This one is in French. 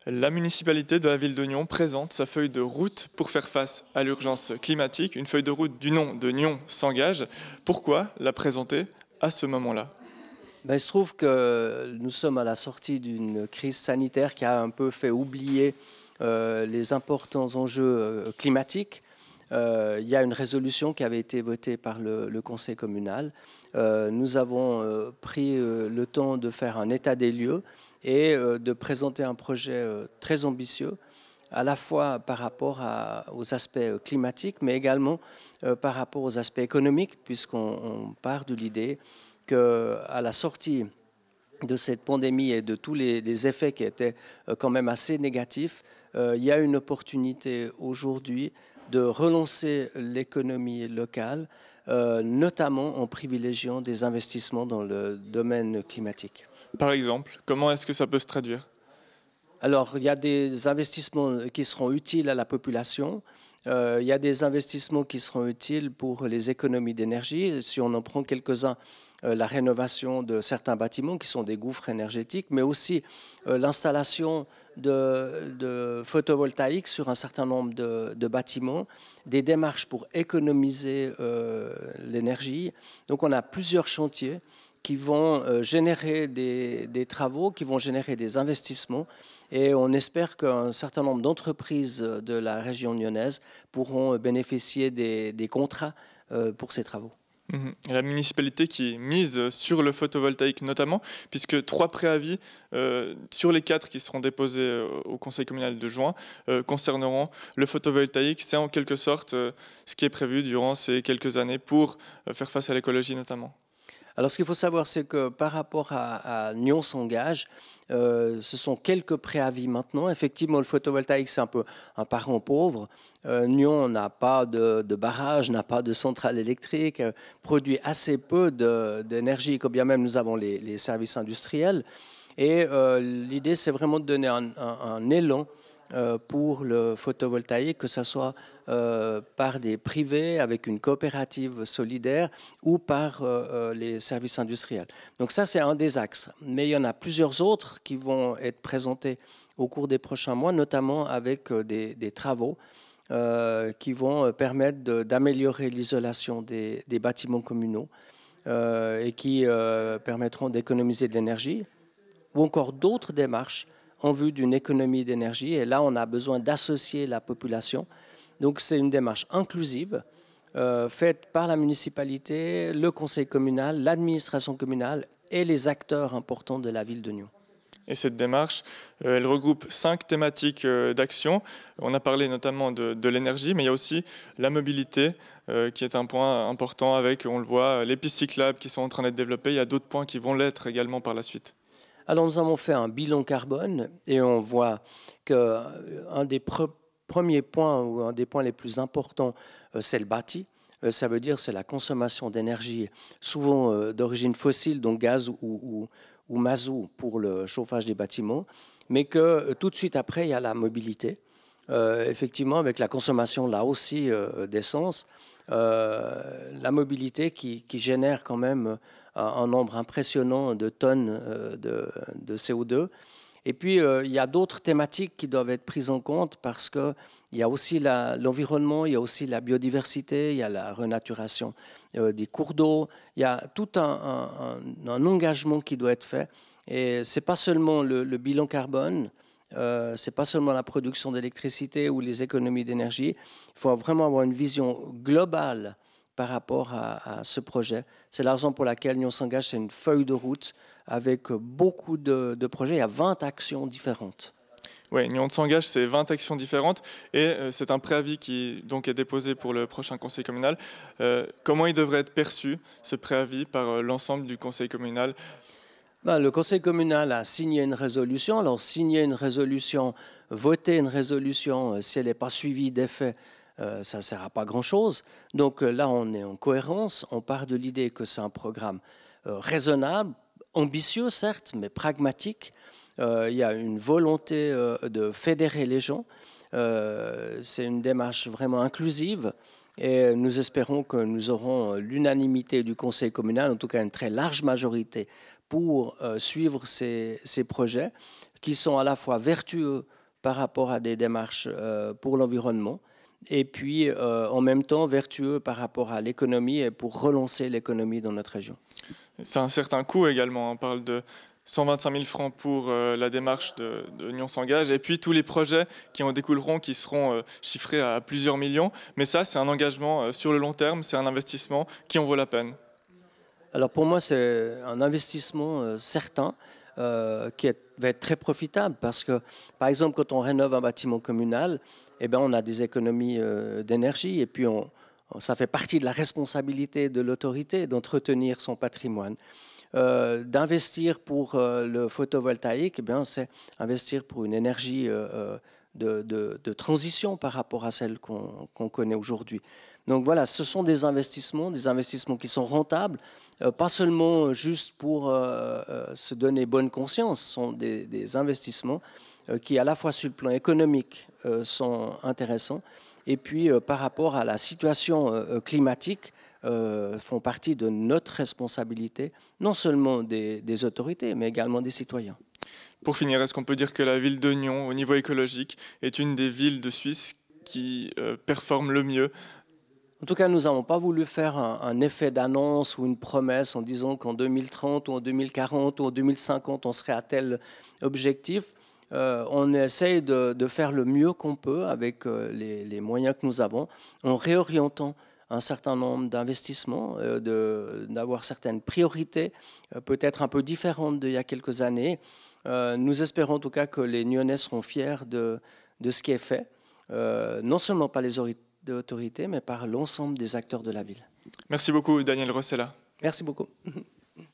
La municipalité de la ville de Nyon présente sa feuille de route pour faire face à l'urgence climatique, une feuille de route du nom de Nyon s'engage. Pourquoi la présenter à ce moment-là? Il se trouve que nous sommes à la sortie d'une crise sanitaire qui a un peu fait oublier les importants enjeux climatiques. Il y a une résolution qui avait été votée par le conseil communal. Nous avons pris le temps de faire un état des lieux et de présenter un projet très ambitieux, à la fois par rapport aux aspects climatiques, mais également par rapport aux aspects économiques, puisqu'on part de l'idée qu'à la sortie de cette pandémie et de tous les effets qui étaient quand même assez négatifs, il y a une opportunité aujourd'hui de relancer l'économie locale, notamment en privilégiant des investissements dans le domaine climatique. Par exemple, comment est-ce que ça peut se traduire? Alors, il y a des investissements qui seront utiles à la population. Il y a des investissements qui seront utiles pour les économies d'énergie. Si on en prend quelques-uns, la rénovation de certains bâtiments qui sont des gouffres énergétiques, mais aussi l'installation de photovoltaïques sur un certain nombre de bâtiments, des démarches pour économiser l'énergie. Donc on a plusieurs chantiers qui vont générer des travaux, qui vont générer des investissements. Et on espère qu'un certain nombre d'entreprises de la région lyonnaise pourront bénéficier des contrats pour ces travaux. La municipalité qui mise sur le photovoltaïque notamment, puisque 3 préavis sur les 4 qui seront déposés au conseil communal de juin concerneront le photovoltaïque. C'est en quelque sorte ce qui est prévu durant ces quelques années pour faire face à l'écologie notamment. Alors ce qu'il faut savoir, c'est que par rapport à Nyon s'engage, ce sont quelques préavis maintenant. Effectivement, le photovoltaïque, c'est un peu un parent pauvre. Nyon n'a pas de barrage, n'a pas de centrale électrique, produit assez peu d'énergie, quand bien même nous avons les services industriels. Et l'idée, c'est vraiment de donner un élan pour le photovoltaïque, que ce soit par des privés avec une coopérative solidaire ou par les services industriels. Donc ça, c'est un des axes. Mais il y en a plusieurs autres qui vont être présentés au cours des prochains mois, notamment avec des travaux qui vont permettre d'améliorer l'isolation des bâtiments communaux et qui permettront d'économiser de l'énergie, ou encore d'autres démarches en vue d'une économie d'énergie. Et là, on a besoin d'associer la population. Donc, c'est une démarche inclusive faite par la municipalité, le conseil communal, l'administration communale et les acteurs importants de la ville de Nyon. Et cette démarche, elle regroupe 5 thématiques d'action. On a parlé notamment de l'énergie, mais il y a aussi la mobilité, qui est un point important avec, on le voit, les pistes cyclables qui sont en train d'être développées. Il y a d'autres points qui vont l'être également par la suite. Alors nous avons fait un bilan carbone et on voit qu'un des premiers points ou un des points les plus importants, c'est le bâti. Ça veut dire c'est la consommation d'énergie, souvent d'origine fossile, donc gaz ou mazout pour le chauffage des bâtiments, mais que tout de suite après, il y a la mobilité. Effectivement, avec la consommation là aussi d'essence, la mobilité qui génère quand même un nombre impressionnant de tonnes de CO2. Et puis, il y a d'autres thématiques qui doivent être prises en compte parce qu'il y a aussi l'environnement, il y a aussi la biodiversité, il y a la renaturation des cours d'eau, il y a tout un engagement qui doit être fait. Et ce n'est pas seulement le bilan carbone, ce n'est pas seulement la production d'électricité ou les économies d'énergie. Il faut vraiment avoir une vision globale par rapport à ce projet. C'est la raison pour laquelle Nyon s'engage, c'est une feuille de route avec beaucoup de projets. Il y a 20 actions différentes. Oui, Nyon s'engage, c'est 20 actions différentes et c'est un préavis qui donc, est déposé pour le prochain conseil communal. Comment il devrait être perçu, ce préavis, par l'ensemble du conseil communal? Le conseil communal a signé une résolution. Alors, signer une résolution, voter une résolution, si elle n'est pas suivie d'effet, ça ne sert à pas grand-chose. Donc là, on est en cohérence. On part de l'idée que c'est un programme raisonnable, ambitieux certes, mais pragmatique. Il y a une volonté de fédérer les gens. C'est une démarche vraiment inclusive. Et nous espérons que nous aurons l'unanimité du conseil communal, en tout cas une très large majorité, pour suivre ces projets qui sont à la fois vertueux par rapport à des démarches pour l'environnement et puis en même temps vertueux par rapport à l'économie et pour relancer l'économie dans notre région. C'est un certain coût également. On parle de 125 000 francs pour la démarche de Nyon s'engage et puis tous les projets qui en découleront qui seront chiffrés à plusieurs millions. Mais ça, c'est un engagement sur le long terme, c'est un investissement qui en vaut la peine. Alors pour moi, c'est un investissement certain va être très profitable parce que, par exemple, quand on rénove un bâtiment communal, eh bien, on a des économies d'énergie et puis ça fait partie de la responsabilité de l'autorité d'entretenir son patrimoine. D'investir pour le photovoltaïque, eh bien, c'est investir pour une énergie de transition par rapport à celle qu'on connaît aujourd'hui. Donc voilà, ce sont des investissements qui sont rentables, pas seulement juste pour se donner bonne conscience, ce sont des investissements qui, à la fois sur le plan économique, sont intéressants, et puis par rapport à la situation climatique, font partie de notre responsabilité, non seulement des autorités, mais également des citoyens. Pour finir, est-ce qu'on peut dire que la ville de Nyon, au niveau écologique, est une des villes de Suisse qui performe le mieux? En tout cas, nous n'avons pas voulu faire un effet d'annonce ou une promesse en disant qu'en 2030 ou en 2040 ou en 2050, on serait à tel objectif. On essaye de faire le mieux qu'on peut avec les moyens que nous avons, en réorientant un certain nombre d'investissements, d'avoir certaines priorités, peut-être un peu différentes d'il y a quelques années. Nous espérons en tout cas que les Nyonnais seront fiers de ce qui est fait, non seulement par les autorités, mais par l'ensemble des acteurs de la ville. Merci beaucoup, Daniel Rossella. Merci beaucoup.